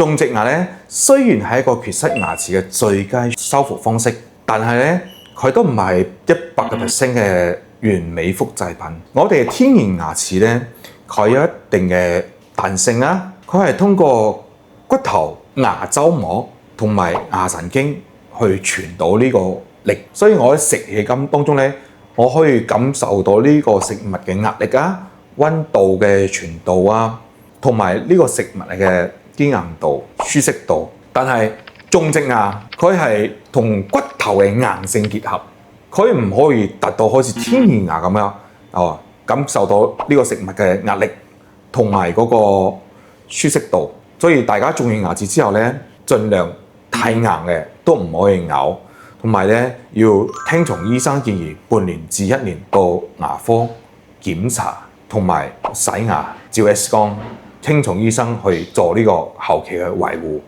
種植牙咧，雖然係一個缺失牙齒嘅最佳修復方式，但係咧佢都唔係100%嘅完美複製品。我哋天然牙齒咧，佢有一定嘅彈性啦，佢係通過骨頭、牙周膜同埋牙神經去傳導呢個力，所以我喺食氣感當中咧，我可以感受到呢個食物嘅壓力啊、溫度嘅傳導啊，同埋呢個食物嘅堅硬度、舒適度。但係種植牙佢係同骨頭嘅硬性結合，佢唔可以達到好似天然牙咁樣感受到呢個食物嘅壓力同埋嗰個舒適度。所以大家種完牙齒之後咧，盡量太硬嘅都唔可以咬，同埋咧要聽從醫生建議，半年至1年到牙科檢查同埋洗牙、照 X 光，聽從醫生去做呢個後期嘅維護。